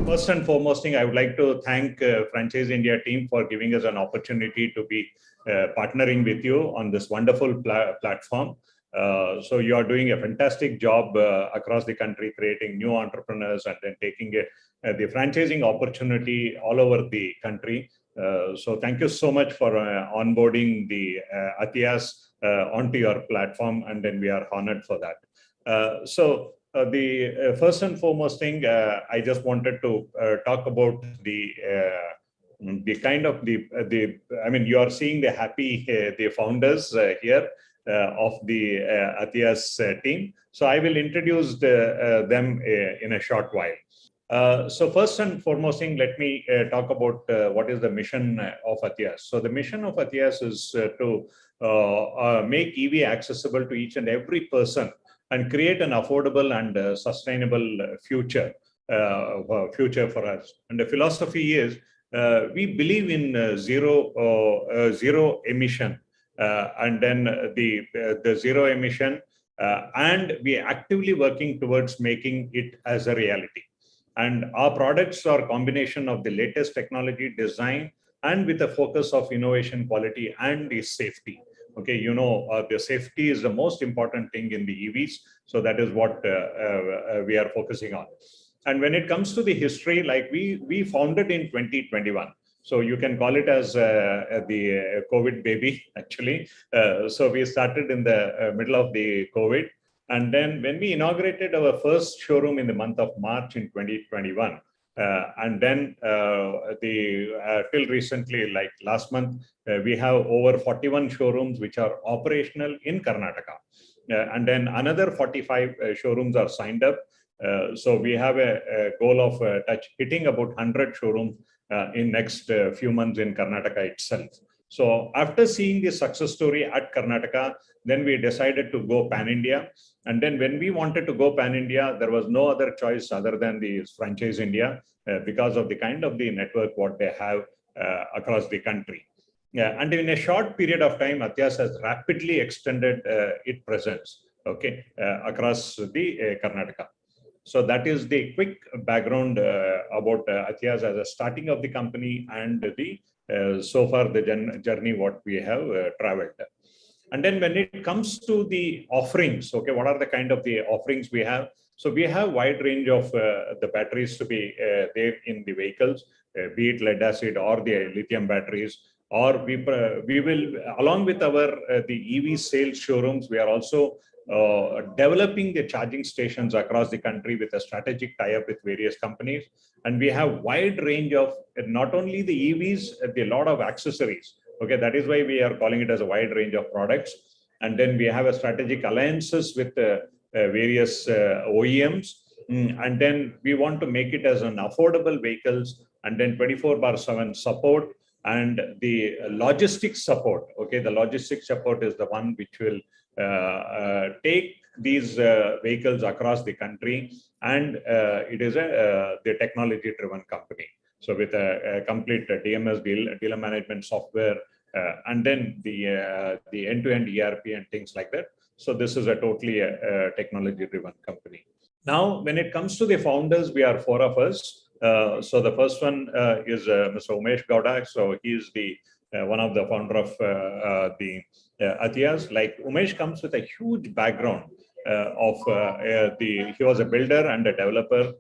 First and foremost thing, I would like to thank Franchise India team for giving us an opportunity to be partnering with you on this wonderful platform. So you are doing a fantastic job across the country, creating new entrepreneurs and then taking the franchising opportunity all over the country. So thank you so much for onboarding the Atiyas onto your platform, and then we are honored for that. The first and foremost thing, I just wanted to talk about the kind of I mean, you are seeing the happy the founders here of the Atiyas team. So I will introduce them in a short while. So first and foremost thing, let me talk about what is the mission of Atiyas. So the mission of Atiyas is to make EV accessible to each and every person and create an affordable and sustainable future for us. And the philosophy is we believe in zero emission, and then the zero emission, and we are actively working towards making it as a reality. And our products are a combination of the latest technology design and with a focus of innovation, quality, and the safety. Okay, you know, the safety is the most important thing in the EVs. So that is what we are focusing on. And when it comes to the history, like we founded in 2021. So you can call it as the COVID baby, actually. So we started in the middle of the COVID. And then when we inaugurated our first showroom in the month of March in 2021, and then till recently, like last month, we have over 41 showrooms which are operational in Karnataka. And then another 45 showrooms are signed up. So we have a goal of hitting about 100 showrooms in next few months in Karnataka itself. So after seeing the success story at Karnataka, then we decided to go pan-India. And then when we wanted to go pan-India, there was no other choice other than the Franchise India because of the kind of the network what they have across the country. Yeah, and in a short period of time, Atiyas has rapidly extended its presence, okay, across the Karnataka. So that is the quick background about Atiyas as a starting of the company and the so far the journey what we have traveled. And then when it comes to the offerings, okay, what are the kind of the offerings we have? So we have wide range of the batteries to be there in the vehicles, be it lead acid or the lithium batteries, or we will, along with our the EV sales showrooms, we are also developing the charging stations across the country with a strategic tie-up with various companies. And we have wide range of not only the EVs, a lot of accessories. Okay, that is why we are calling it as a wide range of products. And then we have a strategic alliances with various OEMs. And then we want to make it as an affordable vehicles, and then 24/7 support and the logistics support. Okay, the logistics support is the one which will take these vehicles across the country, and it is the technology-driven company. So with a complete DMS, dealer management software, and then the end-to-end ERP and things like that. So this is a totally technology-driven company. Now, when it comes to the founders, we are four of us. So the first one is Mr. Umesh Gowda. So he is the one of the founder of the Atiyas. Like Umesh comes with a huge background he was a builder and a developer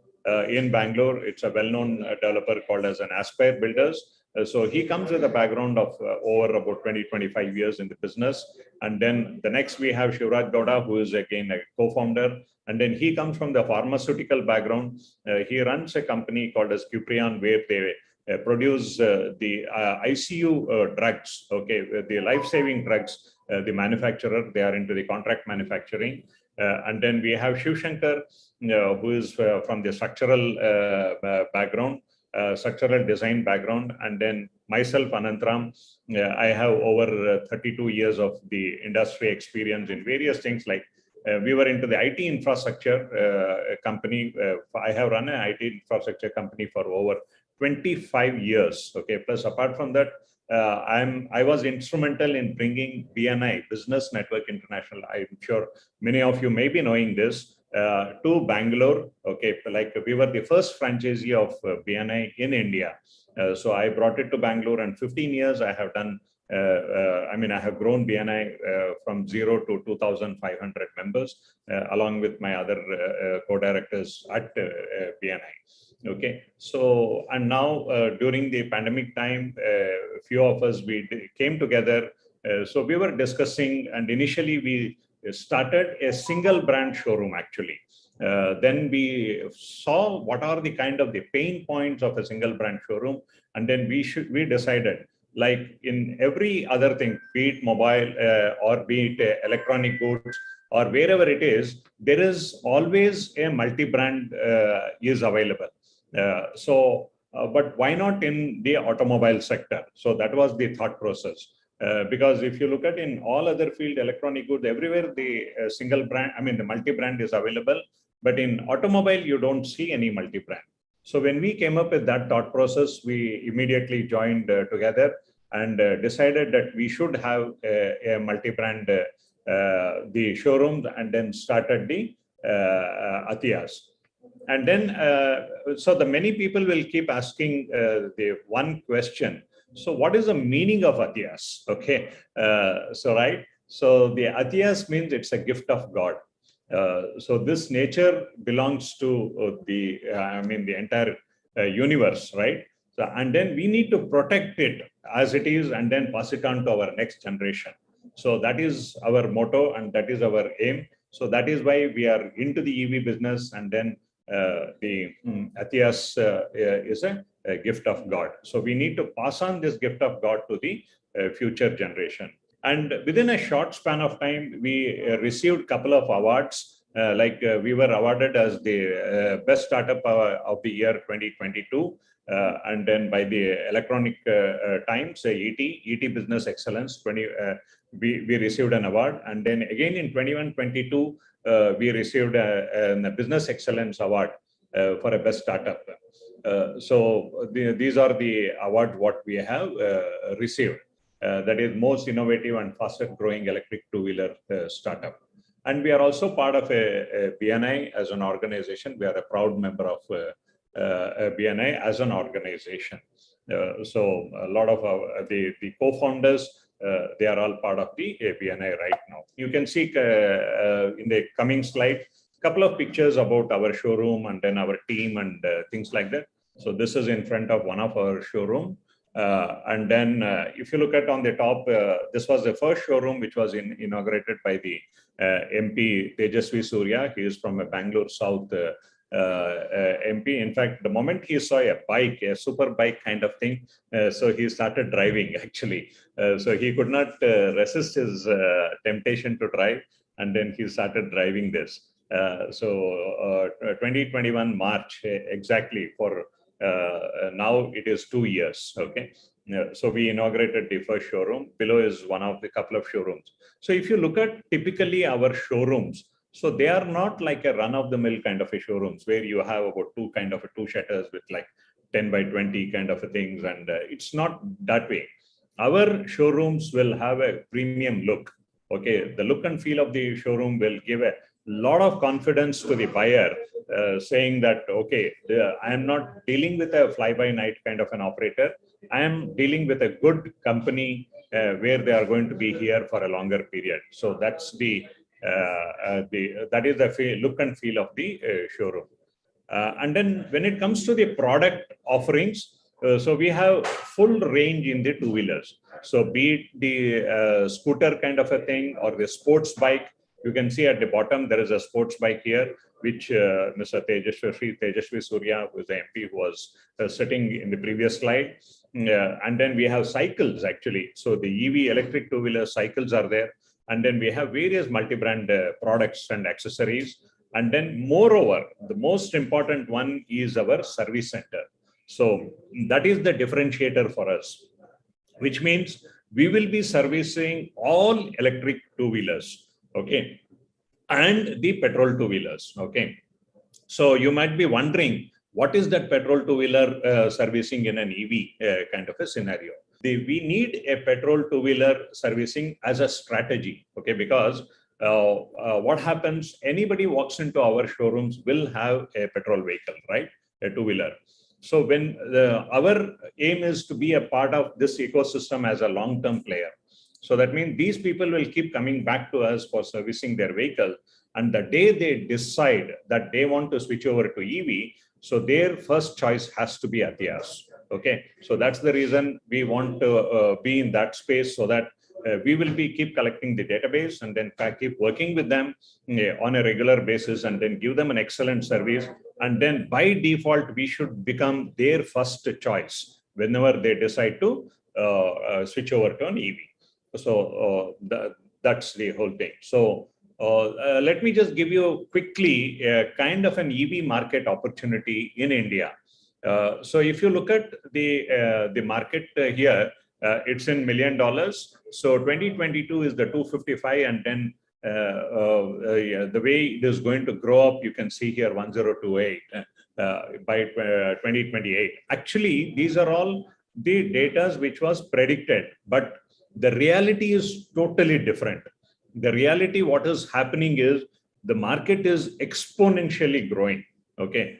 in Bangalore. It's a well-known developer called as an Aspire Builders. So he comes with a background of over about 20-25 years in the business. And then the next we have Shivraj Gowda, who is again a co-founder. And then he comes from the pharmaceutical background. He runs a company called as Cuprion, where they produce the ICU drugs, okay, the life-saving drugs, the manufacturer. They are into the contract manufacturing. And then we have Shiv Shankar, who is from the structural background, structural design background. And then myself, Anantram, I have over 32 years of the industry experience in various things. Like we were into the IT infrastructure company. I have run an IT infrastructure company for over 25 years. Okay. Plus, apart from that, I was instrumental in bringing BNI, Business Network International. I'm sure many of you may be knowing this. to Bangalore. Okay, like we were the first franchisee of BNI in India. So I brought it to Bangalore, and 15 years I have done. I have grown BNI from 0 to 2,500 members, along with my other co-directors at BNI. Okay, so and now during the pandemic time, a few of us came together. So we were discussing, and initially we started a single brand showroom actually. Then we saw what are the kind of the pain points of a single brand showroom, and then we decided, like in every other thing, be it mobile or be it electronic goods or wherever it is, there is always a multi-brand is available. But why not in the automobile sector? So that was the thought process. Because if you look at in all other field, electronic goods, everywhere the single brand, the multi-brand is available. But in automobile, you don't see any multi-brand. So when we came up with that thought process, we immediately joined together and decided that we should have a multi-brand the showroom, and then started the Atiyas. And then, so the many people will keep asking the one question. So what is the meaning of Atiyas? Okay, so the Atiyas means it's a gift of God. So this nature belongs to the entire universe, right? So, and then we need to protect it as it is, and then pass it on to our next generation. So that is our motto, and that is our aim. So that is why we are into the EV business, and then the Atiyas is a gift of God. So we need to pass on this gift of God to the future generation. And within a short span of time, we received a couple of awards. We were awarded as the best startup of the year 2022, and then by the Electronic Times, ET Business Excellence. We received an award, and then again in 21-22, we received a Business Excellence Award for a best startup. So these are the awards what we have received. That is most innovative and fastest growing electric two-wheeler startup. And we are also part of a BNI as an organization. We are a proud member of BNI as an organization. So a lot of the co-founders, they are all part of the BNI right now. You can see in the coming slide, a couple of pictures about our showroom and then our team and things like that. So this is in front of one of our showroom. And then if you look at on the top, this was the first showroom which was inaugurated by the MP Tejasvi Surya. He is from a Bangalore South MP. In fact, the moment he saw a bike, a super bike kind of thing, so he started driving actually. So he could not resist his temptation to drive, and then he started driving this. 2021 March exactly for now it is 2 years. Okay. So we inaugurated the first showroom. Below is one of the couple of showrooms. So if you look at typically our showrooms, so they are not like a run-of-the-mill kind of a showrooms where you have about two shutters with like 10 by 20 kind of a things, and it's not that way. Our showrooms will have a premium look. Okay, the look and feel of the showroom will give a lot of confidence to the buyer, saying that, okay, I am not dealing with a fly-by-night kind of an operator. I am dealing with a good company where they are going to be here for a longer period. So that's that is the look and feel of the showroom. And then when it comes to the product offerings, so we have full range in the two-wheelers. So be it the scooter kind of a thing or the sports bike. You can see at the bottom, there is a sports bike here, which Mr. Tejasvi Surya, who is the MP, who was sitting in the previous slide. And then we have cycles actually. So the EV electric two-wheeler cycles are there. And then we have various multi-brand products and accessories. And then moreover, the most important one is our service center. So that is the differentiator for us, which means we will be servicing all electric two-wheelers, okay, and the petrol two-wheelers, okay. So you might be wondering, what is that petrol two-wheeler servicing in an EV kind of a scenario? We need a petrol two-wheeler servicing as a strategy, okay, because what happens? Anybody walks into our showrooms will have a petrol vehicle, right? A two-wheeler. So when our aim is to be a part of this ecosystem as a long-term player. So that means these people will keep coming back to us for servicing their vehicle. And the day they decide that they want to switch over to EV, so their first choice has to be Atiyas. Okay, so that's the reason we want to be in that space, so that we will keep collecting the database and then keep working with them on a regular basis, and then give them an excellent service. And then by default, we should become their first choice whenever they decide to switch over to an EV. So that's the whole thing. So let me just give you quickly kind of an EV market opportunity in India. So if you look at the market here, it's in $1 million. So 2022 is the 255, and then the way it is going to grow up, you can see here 1028 by 2028. Actually, these are all the data which was predicted, but the reality is totally different. The reality, what is happening is the market is exponentially growing. Okay.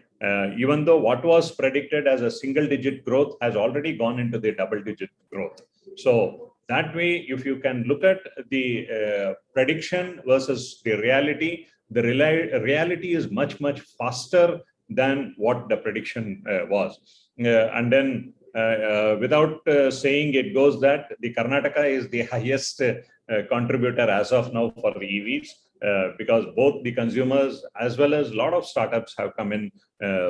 Even though what was predicted as a single-digit growth has already gone into the double-digit growth. So that way, if you can look at the prediction versus the reality is much, much faster than what the prediction was. And then without saying, it goes that the Karnataka is the highest contributor as of now for the EVs. Because both the consumers as well as a lot of startups have come in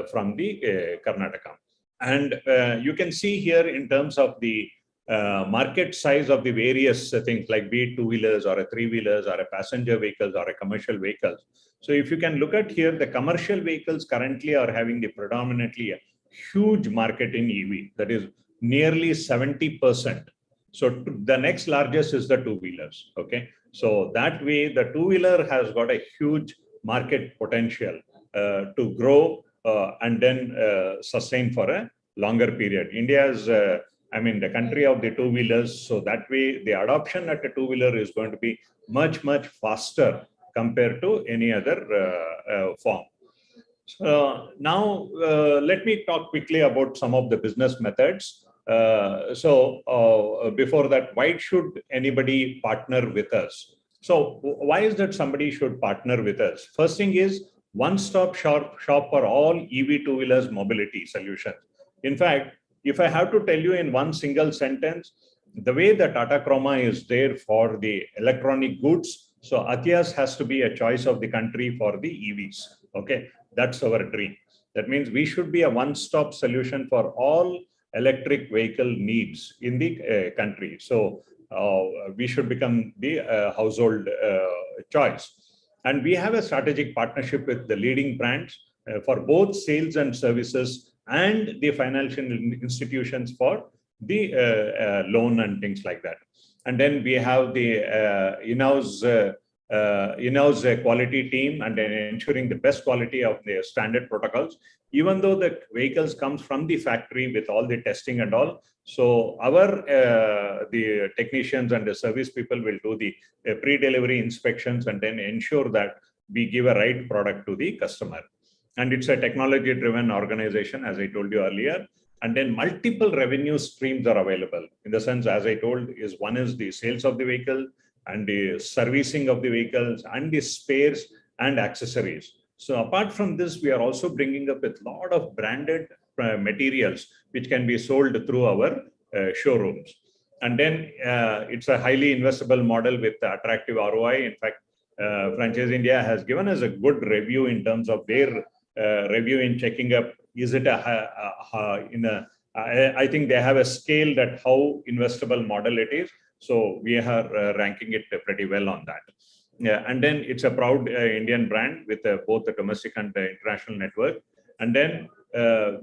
from the Karnataka. And you can see here in terms of the market size of the various things, like be it two-wheelers or a three-wheelers or a passenger vehicles or a commercial vehicles. So if you can look at here, the commercial vehicles currently are having the predominantly a huge market in EV, that is nearly 70%. So the next largest is the two-wheelers, okay? So that way, the two-wheeler has got a huge market potential to grow and then sustain for a longer period. India is, the country of the two-wheelers. So that way, the adoption at a two-wheeler is going to be much, much faster compared to any other form. So now, let me talk quickly about some of the business methods. Before that, why should anybody partner with us? So why is that somebody should partner with us? First thing is one-stop shop for all EV two-wheelers mobility solutions. In fact, if I have to tell you in one single sentence, the way the Tata Chroma is there for the electronic goods, so Atiyas has to be a choice of the country for the EVs. Okay, that's our dream. That means we should be a one-stop solution for all electric vehicle needs in the country. So we should become the household choice. And we have a strategic partnership with the leading brands for both sales and services, and the financial institutions for the loan and things like that. And then we have the in-house quality team, and then ensuring the best quality of the standard protocols, even though the vehicles comes from the factory with all the testing and all. So our the technicians and the service people will do the pre-delivery inspections and then ensure that we give a right product to the customer. And it's a technology-driven organization, as I told you earlier. And then multiple revenue streams are available. In the sense, as I told, is one is the sales of the vehicle, and the servicing of the vehicles, and the spares and accessories. So apart from this, we are also bringing up a lot of branded materials which can be sold through our showrooms. And then it's a highly investable model with attractive ROI. In fact, Franchise India has given us a good review in terms of their review in checking up, is it I think they have a scale that how investable model it is. So we are ranking it pretty well on that. Yeah, and then it's a proud Indian brand with both the domestic and the international network. And then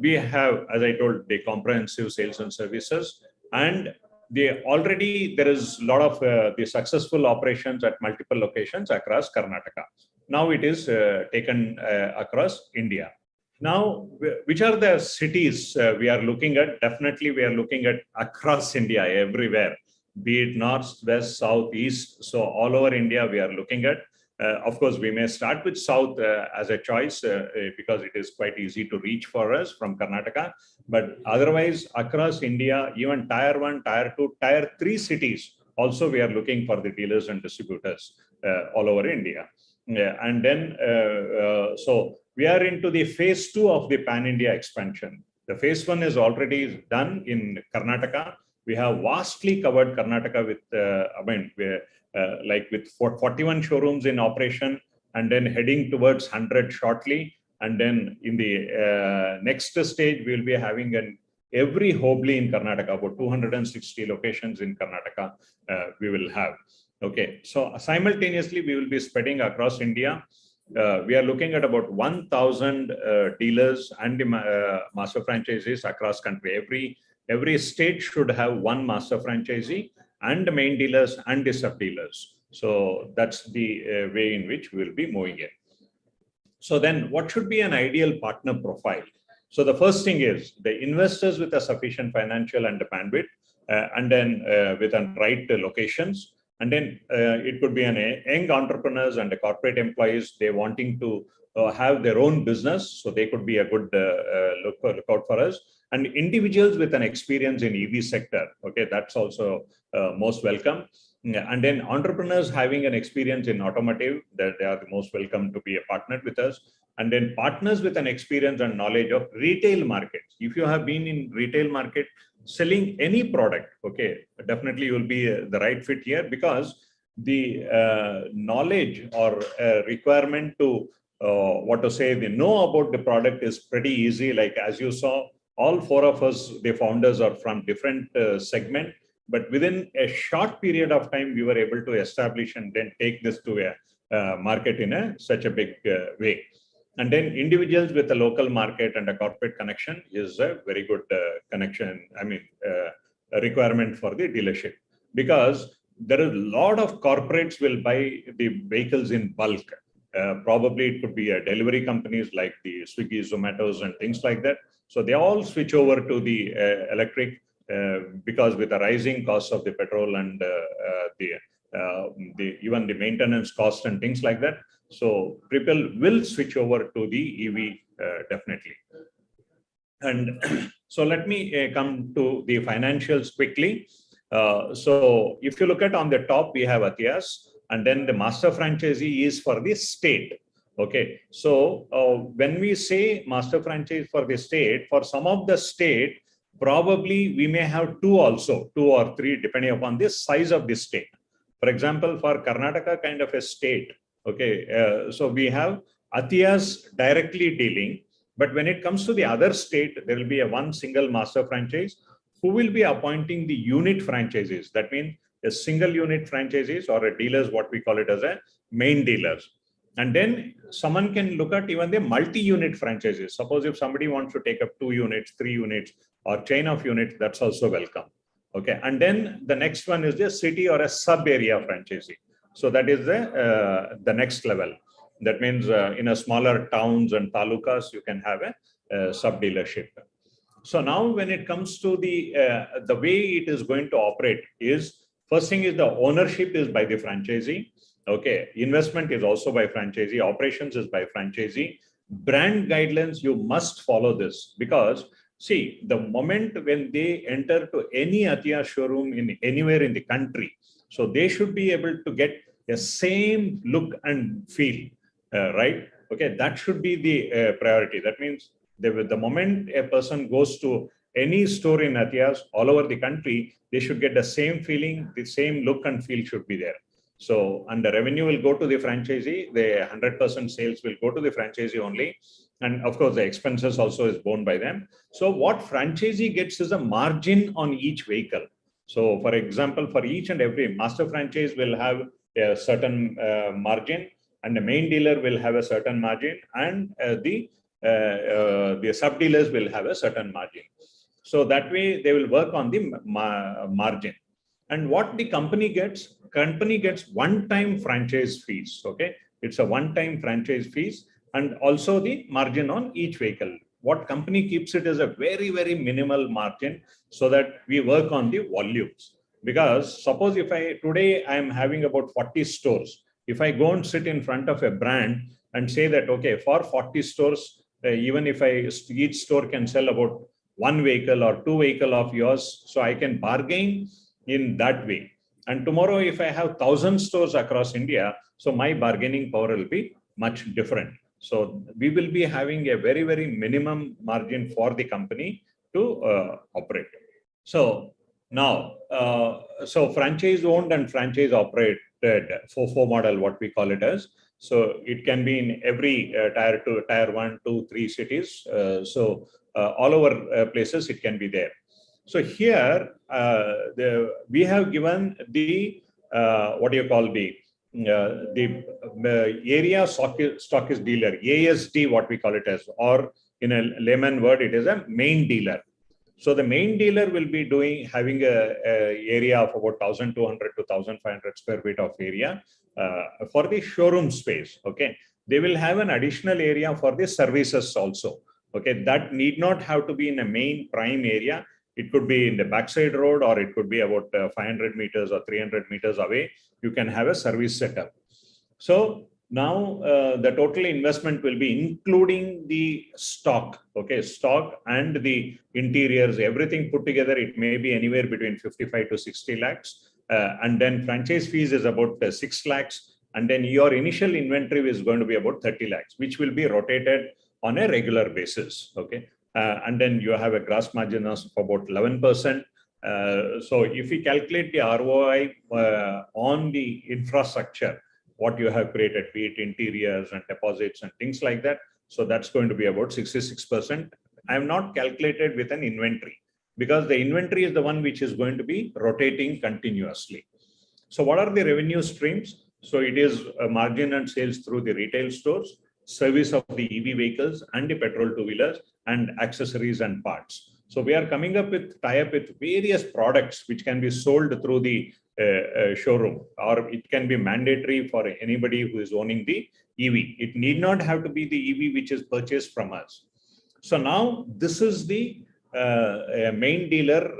we have, as I told, the comprehensive sales and services. And there is a lot of the successful operations at multiple locations across Karnataka. Now it is taken across India. Now, which are the cities we are looking at? Definitely, we are looking at across India, everywhere. be it north, west, south, east. So all over India, we are looking at. Of course, we may start with south as a choice because it is quite easy to reach for us from Karnataka. But otherwise, across India, even tier 1, tier 2, tier 3 cities, also we are looking for the dealers and distributors all over India. And then, so we are into the phase 2 of the pan-India expansion. The phase 1 is already done in Karnataka. We have vastly covered Karnataka with, like with 41 showrooms in operation, and then heading towards 100 shortly. And then in the next stage, we will be having every hobly in Karnataka, about 260 locations in Karnataka we will have. Okay, so simultaneously, we will be spreading across India. We are looking at about 1,000 dealers and master franchisees across country. Every state should have one master franchisee and the main dealers and the sub dealers. So that's the way in which we will be moving it. So then what should be an ideal partner profile? So the first thing is the investors with a sufficient financial and bandwidth, and then with the right locations. And then it could be an young entrepreneurs and the corporate employees, they wanting to have their own business. So they could be a good lookout for us. And individuals with an experience in EV sector. Okay, that's also most welcome. And then entrepreneurs having an experience in automotive, that they are the most welcome to be a partner with us. And then partners with an experience and knowledge of retail markets. If you have been in retail market, selling any product, okay, definitely you will be the right fit here, because the knowledge or requirement to they know about the product is pretty easy. Like as you saw, all 4 of us, the founders, are from different segment, but within a short period of time, we were able to establish and then take this to a market in such a big way. And then individuals with a local market and a corporate connection is a very good connection. I mean, a requirement for the dealership, because there is a lot of corporates will buy the vehicles in bulk. Probably it could be delivery companies like the Swiggy, Zomatos, and things like that. So they all switch over to the electric because with the rising costs of the petrol and even the maintenance cost and things like that. So people will switch over to the EV definitely. And so let me come to the financials quickly. So if you look at on the top, we have Atiyas, and then the master franchisee is for the state. Okay, so when we say master franchise for the state, for some of the state, probably we may have 2 also, 2 or 3, depending upon the size of the state. For example, for Karnataka kind of a state, okay, so we have Atiyas directly dealing, but when it comes to the other state, there will be one single master franchise who will be appointing the unit franchises. That means a single unit franchises or a dealers, what we call it as a main dealers. And then someone can look at even the multi-unit franchises. Suppose if somebody wants to take up 2 units, 3 units, or chain of units, that's also welcome. Okay, and then the next one is the city or a sub-area franchisee. So that is the next level. That means in a smaller towns and talukas, you can have a sub-dealership. So now when it comes to the way it is going to operate is, first thing is the ownership is by the franchisee. Okay, investment is also by franchisee, operations is by franchisee. Brand guidelines, you must follow this, because see, the moment when they enter to any Atiyas showroom in anywhere in the country, so they should be able to get the same look and feel, right? Okay, that should be the priority. That means the moment a person goes to any store in Atiyas all over the country, they should get the same feeling, the same look and feel should be there. So, and the revenue will go to the franchisee, the 100% sales will go to the franchisee only. And of course, the expenses also is borne by them. So what franchisee gets is a margin on each vehicle. So for example, for each and every master franchise will have a certain margin, and the main dealer will have a certain margin, and the sub dealers will have a certain margin. So that way they will work on the margin. And what the company gets one-time franchise fees. Okay, it's a one-time franchise fees, and also the margin on each vehicle. What company keeps it is a very, very minimal margin, so that we work on the volumes. Because suppose if today I am having about 40 stores, if I go and sit in front of a brand and say that, okay, for 40 stores, even if each store can sell about one vehicle or two vehicle of yours, so I can bargain in that way. And tomorrow, if I have 1,000 stores across India, so my bargaining power will be much different. So we will be having a very, very minimum margin for the company to operate. So now, so franchise owned and franchise operated FOFO model, what we call it as. So it can be in every tier 2, tier 1, 2, 3 cities. All over places, it can be there. So here, we have given the, what do you call the area stockist dealer, ASD, what we call it as, or in a layman word, it is a main dealer. So the main dealer will be having a area of about 1,200 to 1,500 square feet of area for the showroom space. Okay, they will have an additional area for the services also. Okay, that need not have to be in a main prime area. It could be in the backside road, or it could be about 500 meters or 300 meters away. You can have a service setup. So now the total investment will be including the stock, okay, stock and the interiors, everything put together. It may be anywhere between 55 to 60 lakhs. And then franchise fees is about 6 lakhs. And then your initial inventory is going to be about 30 lakhs, which will be rotated on a regular basis. Okay. And then you have a gross margin of about 11%. So if we calculate the ROI on the infrastructure, what you have created, be it interiors and deposits and things like that. So that's going to be about 66%. I have not calculated with an inventory, because the inventory is the one which is going to be rotating continuously. So what are the revenue streams? So it is margin and sales through the retail stores, service of the EV vehicles and the petrol two-wheelers, and accessories and parts. So we are coming up with tie-up with various products which can be sold through the showroom, or it can be mandatory for anybody who is owning the EV. It need not have to be the EV which is purchased from us. So now this is the main dealer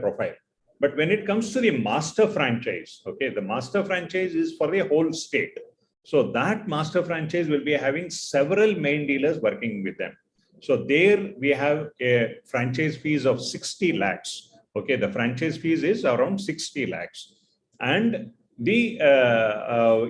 profile. But when it comes to the master franchise, okay, the master franchise is for the whole state. So that master franchise will be having several main dealers working with them. So there we have a franchise fees of 60 lakhs. Okay, the franchise fees is around 60 lakhs. And the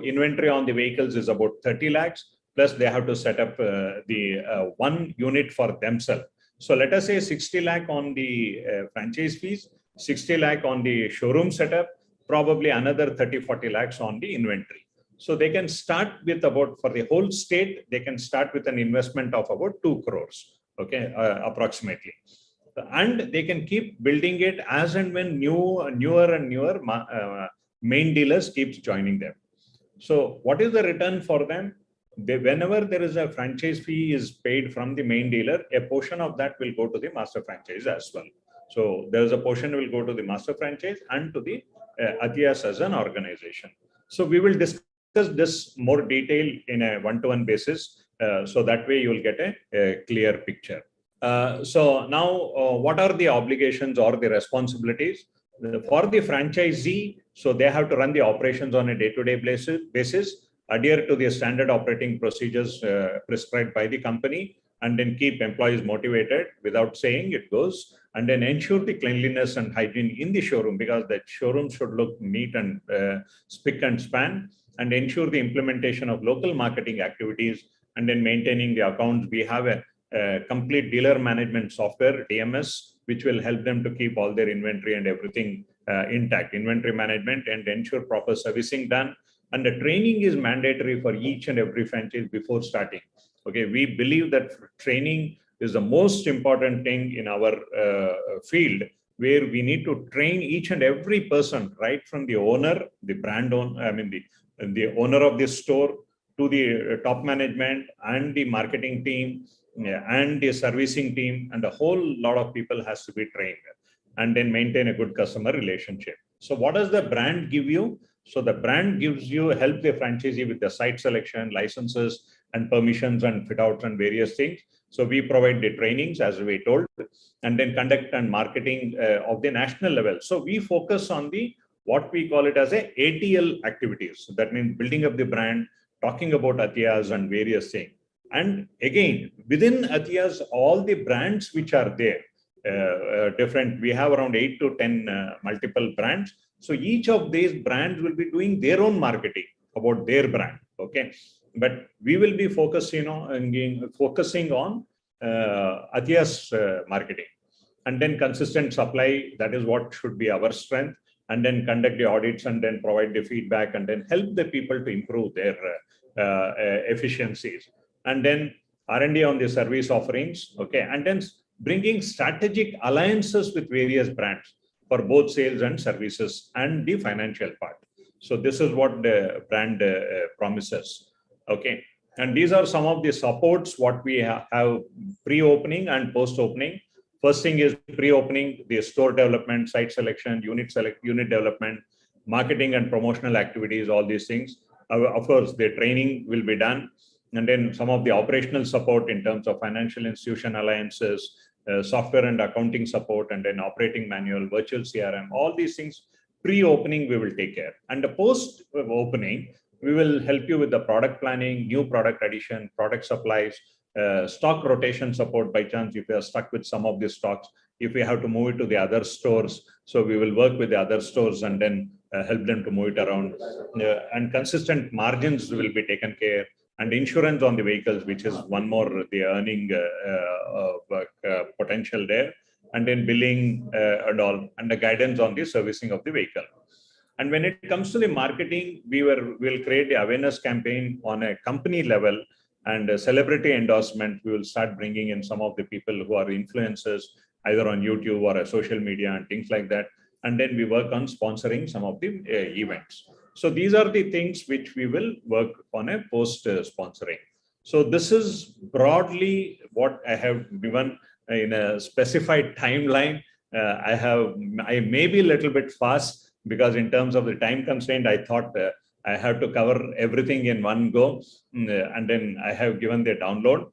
inventory on the vehicles is about 30 lakhs. Plus they have to set up the one unit for themselves. So let us say 60 lakh on the franchise fees, 60 lakh on the showroom setup, probably another 30-40 lakhs on the inventory. So they can start with about, for the whole state, they can start with an investment of about 2 crores, okay, approximately. And they can keep building it as and when newer and newer main dealers keeps joining them. So what is the return for them? Whenever there is a franchise fee is paid from the main dealer, a portion of that will go to the master franchise as well. So there is a portion will go to the master franchise and to the Atiyas as an organization. So we will discuss this more detail in a one-to-one basis. So that way you will get a clear picture. So now what are the obligations or the responsibilities for the franchisee? So they have to run the operations on a day-to-day basis, adhere to the standard operating procedures prescribed by the company, and then keep employees motivated without saying it goes, and then ensure the cleanliness and hygiene in the showroom, because the showroom should look neat and spick and span, and ensure the implementation of local marketing activities, and then maintaining the accounts. We have a complete dealer management software, DMS, which will help them to keep all their inventory and everything intact, inventory management, and ensure proper servicing done. And the training is mandatory for each and every franchise before starting. Okay, we believe that training is the most important thing in our field, where we need to train each and every person, right from the owner, the brand owner, I mean the owner of the store, to the top management and the marketing team, and the servicing team, and a whole lot of people has to be trained, and then maintain a good customer relationship. So what does the brand give you? So the brand gives you, help the franchisee with the site selection, licenses and permissions and fit outs and various things. So we provide the trainings, as we told, and then conduct and marketing of the national level. So we focus on the what we call it as a ATL activities. That means building up the brand, talking about Atiyas and various things. And again, within Atiyas, all the brands which are there, different, we have around 8 to 10 multiple brands. So each of these brands will be doing their own marketing about their brand. Okay. But we will be focusing on Atiyas marketing, and then consistent supply. That is what should be our strength. And then conduct the audits, and then provide the feedback, and then help the people to improve their efficiencies. And then R&D on the service offerings. Okay. And then bringing strategic alliances with various brands for both sales and services and the financial part. So this is what the brand promises. Okay. And these are some of the supports what we have pre-opening and post-opening. First thing is pre-opening, the store development, site selection, unit development, marketing and promotional activities, all these things. Of course, the training will be done. And then some of the operational support in terms of financial institution alliances, software and accounting support, and then operating manual, virtual CRM, all these things pre-opening we will take care. And the post-opening, we will help you with the product planning, new product addition, product supplies, stock rotation support by chance if you are stuck with some of the stocks, if we have to move it to the other stores. So we will work with the other stores and then help them to move it around. And consistent margins will be taken care. And insurance on the vehicles, which is one more the earning potential there. And then billing and all, and the guidance on the servicing of the vehicle. And when it comes to the marketing, we'll create the awareness campaign on a company level, and a celebrity endorsement. We will start bringing in some of the people who are influencers, either on YouTube or a social media and things like that. And then we work on sponsoring some of the events. So these are the things which we will work on a post sponsoring. So this is broadly what I have given in a specified timeline. I may be a little bit fast because in terms of the time constraint, I thought I have to cover everything in one go, and then I have given the download.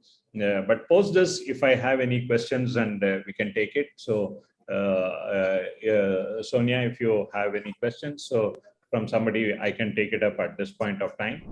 But post this, if I have any questions, and we can take it. So Sonia, if you have any questions, so from somebody, I can take it up at this point of time.